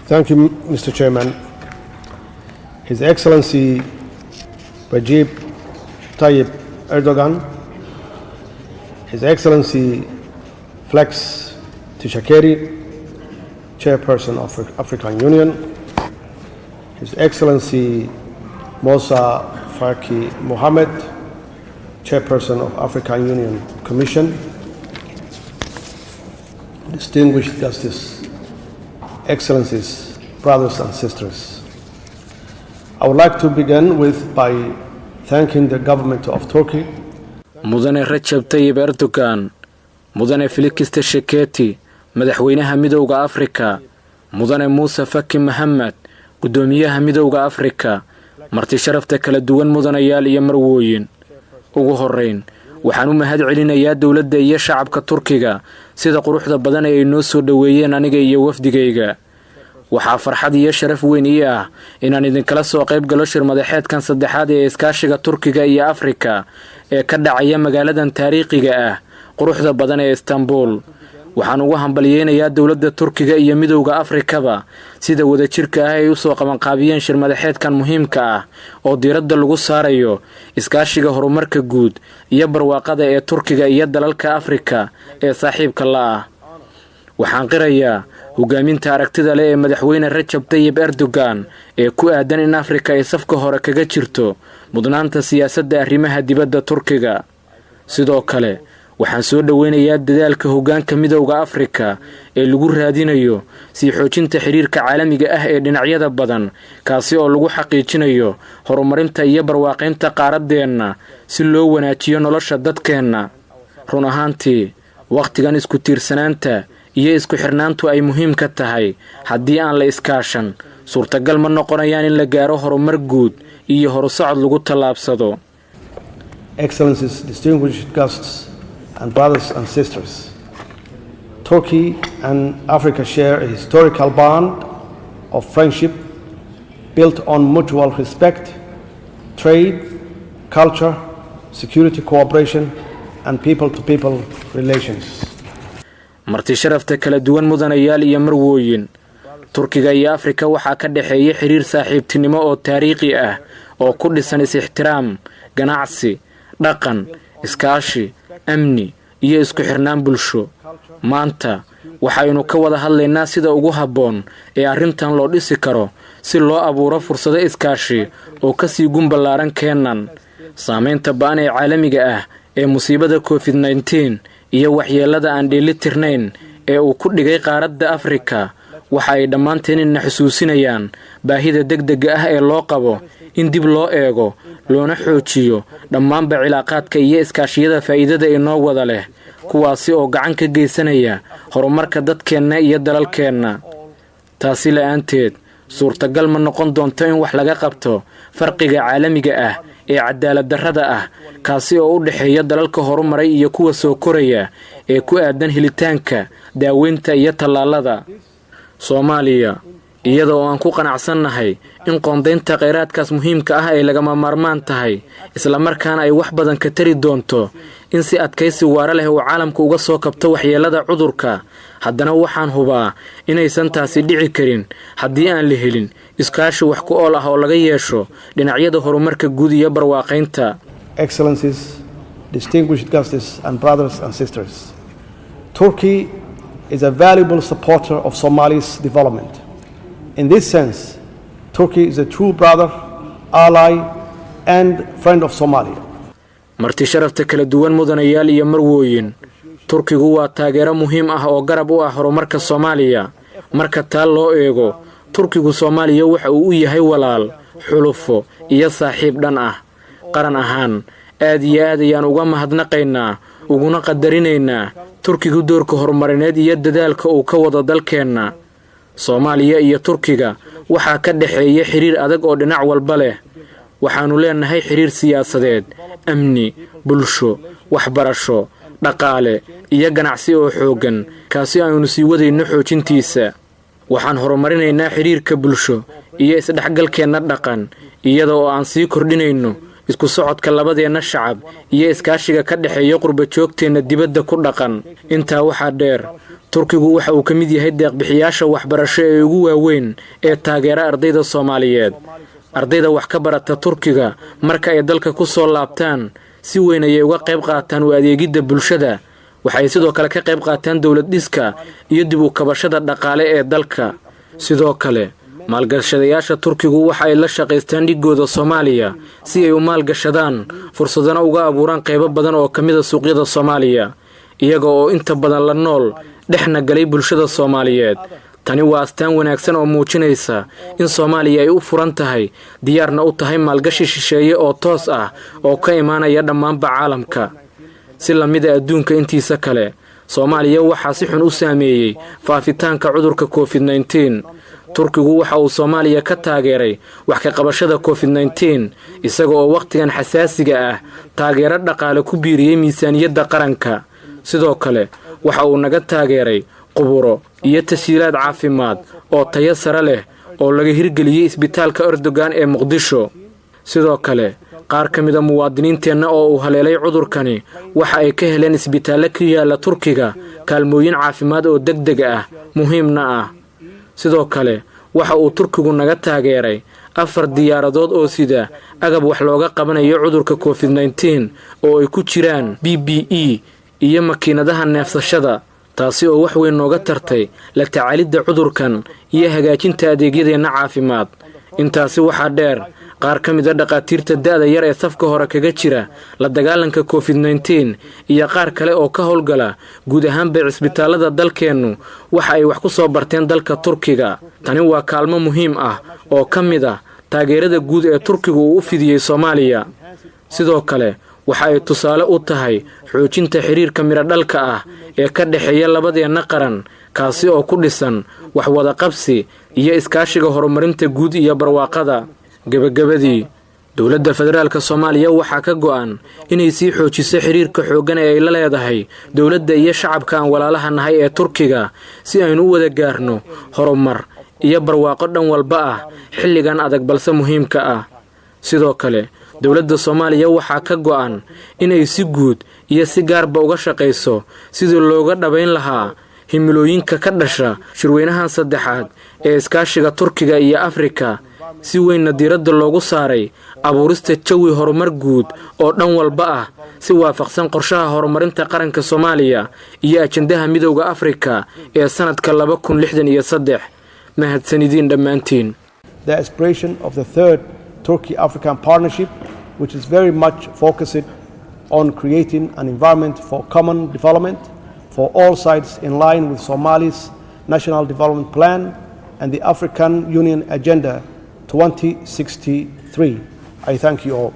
Thank you, Mr. Chairman. His Excellency Recep Tayyip Erdogan, His Excellency Flex Tishakeri, Chairperson of the African Union, His Excellency Moussa Faki Mohammed, Chairperson of African Union Commission, distinguished Justice, Excellencies, brothers and sisters. I would like to begin by thanking the government of Turkey. Mudane Recep Tayyip Erdogan, Mudane Felix Tshisekedi, Madaxweynaha Midowga Afrika, Mudane Moussa Faki Mohammed, Gudoomiyaha Midowga Afrika, marti sharafta kala duwan mudanayaal iyo marwooyin. Ugu horeyn, waxaan u mahad celinayaa dawladda iyo shacabka Turkiga sida quruxda badan ay noo soo dhaweeyeen aniga iyo wafdigayga. Waxaa farxad iyo sharaf weyn ii ah inaan idinkala soo qayb galo shir madaxeedkan saddexaad ee Iskaashiga Turkiga iyo Afrika ee ka dhacaya magaaladan taariikhiga ah quruxda badan ee Istanbul. Waxaan ugu hambalyeeynaa dawladda Turkiga iyo Midowga Afrikaba sida wadajirka ah ay u soo qabanqaabiyeen shir madaxeedkan muhiimka ah oo diiradda lagu saarayo iskaashiga horumarka guud iyo barwaaqada ee Turkiga iyo dalalka Afrika ee saaxiibka la ah. Waxaan qirayaa hogaaminta aragtida leh ee Madaxweyne Recep Tayyip Erdogan ee ku aadan in Afrika ay safka hore kaga jirto mudnaanta siyaasadda arrimaha dibadda Turkiga. Sidoo kale waxaan soo dhaweynayaa dadaalka hoggaanka Midowga Afrika ee lagu raadinayo sii xoojinta xiriirka caalamiga ah ee dhinacyada badan kaasi oo lagu xaqiijinayo horumarinta iyo barwaaqaynta qaaradeena si loo wanaajiyo nolosha dadkeena. Run ahaantii waqtigan isku tiirsanaanta iyo isku xirnaantu ay muhiim ka tahay haddii aan la iskaashan suurtagal ma noqonayaan in la gaaro horumar guud iyo horusocod lagu tallaabsado. Excellencies, distinguished guests and brothers and sisters, Turkey and Africa share a historical bond of friendship built on mutual respect, trade, culture, security cooperation, and people-to-people relations. marti sharafta kala duwan mudanayaal iyo marwooyin. Turkiga iyo Afrika waxaa ka dhaxeeya xiriir saaxiibtinimo oo taariikhi ah oo ku dhisan is-ixtiraam, ganacsi, dhaqan, iskaashi, amni iyo isku xirnaan bulsho. Maanta waxaynu ka wada hadlaynaa sida ugu habboon ee arrintan loo dhisi karo si loo abuuro fursado iskaashi oo ka sii gumballaaran keenan. Saameynta ba'an ee caalamiga ah ee musiibada COVID-19 iyo waxyeelada aan dheelitirnayn ee uu ku dhigay qaaradda Afrika waxa ay dhammaanteen xusuusinayaan baahida degdega ah ee loo qabo in dib loo eego loona xoojiyo dhammaanba cilaaqaadka iyo iskaashiyada faa'iidada ee noo wada leh kuwaasi oo gacan ka geysanaya horumarka dadkeena iyo dalalkeena. taasi la'aanteed suurtagal ma noqon doonto in wax laga qabto farqiga caalamiga ah ee cadaalad darrada ah kaasi oo u dhaxeeya dalalka horumaray iyo kuwa soo koraya ee ku aadan helitaanka daaweynta iyo tallaalada. Soomaaliya iyadoo aan ku qanacsannahay in qoondeynta kheyraadkaas muhiimka ah ay lagama maarmaan tahay isla markaana ay wax badan ka tari doonto in si adkaysi waara leh uu caalamku uga soo kabto waxyeelada cudurka, haddana waxaan hubaa inaysan taasi dhici karin haddii aan la helin iskaashi wax ku ool ah oo laga yeesho dhinacyada horumarka guud iyo barwaaqaynta. Excellencies, distinguished guests and brothers and sisters, Turkey is a valuable supporter of Somalia's development. In this sense, Turkey is a true brother, ally, and friend of Somalia. marti sharafta kala duwan mudanayaal iyo marwooyin. Turkigu waa taageero muhiim ah oo garab u ah horumarka Soomaaliya. Marka taal loo eego, Turkigu Soomaaliya waxa uu yahay walaal, xulufo iyo saaxiib dhan ah. Qaran ahaan, aad iyo aad ayaan uga mahadnaqaynaa, uguna qadarinaynaa Turkigu doorka horumarineed iyo dadaalka uu ka wado dalkeena. Soomaaliya iyo Turkiga waxaa ka dhaxeeya xiriir adag oo dhinac walba leh. Waxaanu leenahay xiriir siyaasadeed, amni, bulsho, waxbarasho, dhaqaale iyo ganacsi oo xoogan kaasi aynu sii wadayno xoojintiisa. Waxaan horumarinaynaa xiriirka bulsho iyo isdhexgalkeena dhaqan iyadoo aan sii kordhinayno isku socodka labadeena shacab iyo iskaashiga ka dhaxeeya qurba joogteena dibadda ku dhaqan. Intaa waxaa dheer, Turkigu waxa uu ka mid yahay deeq-bixiyaasha waxbarasho ee ugu waaweyn ee taageera ardayda Soomaaliyeed. Ardayda wax ka barata Turkiga marka ay dalka ku soo laabtaan si weyn ayay uga qayb qaataan u adeegidda bulshada. Waxay sidoo kale ka qayb qaataan dawlad dhiska iyo dib u kabashada dhaqaale ee dalka. Sidoo kale, maalgashadayaasha Turkigu waxa ay la shaqaystaan dhigooda Soomaaliya si ay u maalgashadaan fursadana uga abuuraan qaybo badan oo ka mid ah suuqyada Soomaaliya, iyaga oo inta badan la nool dhexna galay bulshada Soomaaliyeed. Tani waa astaan wanaagsan oo muujinaysa in Soomaaliya ay u furan tahay, diyaarna u tahay maalgashi shisheeye oo toos ah oo ka imaanaya dhammaanba caalamka. Si la mid ah adduunka intiisa kale, Soomaaliya waxaa si xun u saameeyey faafitaanka cudurka COVID-19. Turkigu waxa uu Soomaaliya ka taageeray wax ka qabashada COVID-19, isaga oo waqtigan xasaasiga ah taageero dhaqaale ku biiriyay miisaaniyadda qaranka. Sidoo kale, waxa uu naga taageeray quburo iyo tashiilaad caafimaad oo tayo sare leh oo laga hirgeliyay isbitaalka Erdogan ee Muqdisho. Sidoo kale, qaar ka mid ah muwaadiniinteenna oo uu haleelay cudurkani waxa ay ka heleen isbitaallo ku yaala Turkiga kaalmooyin caafimaad oo degdeg ah, muhiimna ah. Sidoo kale, waxa uu Turkigu naga taageeray 4 diyaaradood oo sida agab wax looga qabanayo cudurka COVID-19 oo ay ku jiraan PPE iyo makiinadaha neefsashada, taasi oo wax weyn nooga tartay la tacaalidda cudurkan iyo hagaajinta adeegyadeena caafimaad. Intaasi waxaa dheer, qaar ka mid ah dhaqaatiirta da'da yar ee safka hore kaga jira la dagaalanka COVID-19 iyo qaar kale oo ka howlgala guud ahaanba cisbitaalada dalkeennu waxa ay wax ku soo barteen dalka Turkiga. Tani waa kaalmo muhiim ah oo ka mid ah taageerada guud ee Turkigu uu u fidiyay Soomaaliya. Sidoo kale, waxa ay tusaale u tahay xoojinta xiriirka miradhalka ah ee ka dhaxeeya labadeena qaran, kaasi oo ku dhisan wax wada qabsi iyo iskaashiga horumarinta guud iyo barwaaqada. Gabagabadii, dowladda federaalka Soomaaliya waxaa ka go'an inay sii xoojiso xiriirka xooggan ee ay la leedahay dowladda iyo shacabka aan walaalaha nahay ee Turkiga si aynu u wada gaarno horumar iyo barwaaqo dhan walba ah xilligan adag balse muhiimka ah. Sidoo kale, dowladda Soomaaliya waxaa ka go'an inay si guud iyo si gaarba uga shaqayso sidii looga dhabayn lahaa himilooyinka ka dhasha Shir-Weynaha-3-aad ee Iskaashiga Turkiga iyo Afrika, si weynna diiradda loogu saaray abuurista jawi horumar guud oo dhan walba ah si waafaqsan qorshaha horumarinta qaranka Soomaaliya iyo ajandaha Midowga Afrika ee sanadka 2063. Mahadsanidin dhammaantiin. The aspiration of the third Turkey-African partnership, which is very much focused on creating an environment for common development for all sides in line with Somalia's National Development Plan and the African Union Agenda 2063. I thank you all.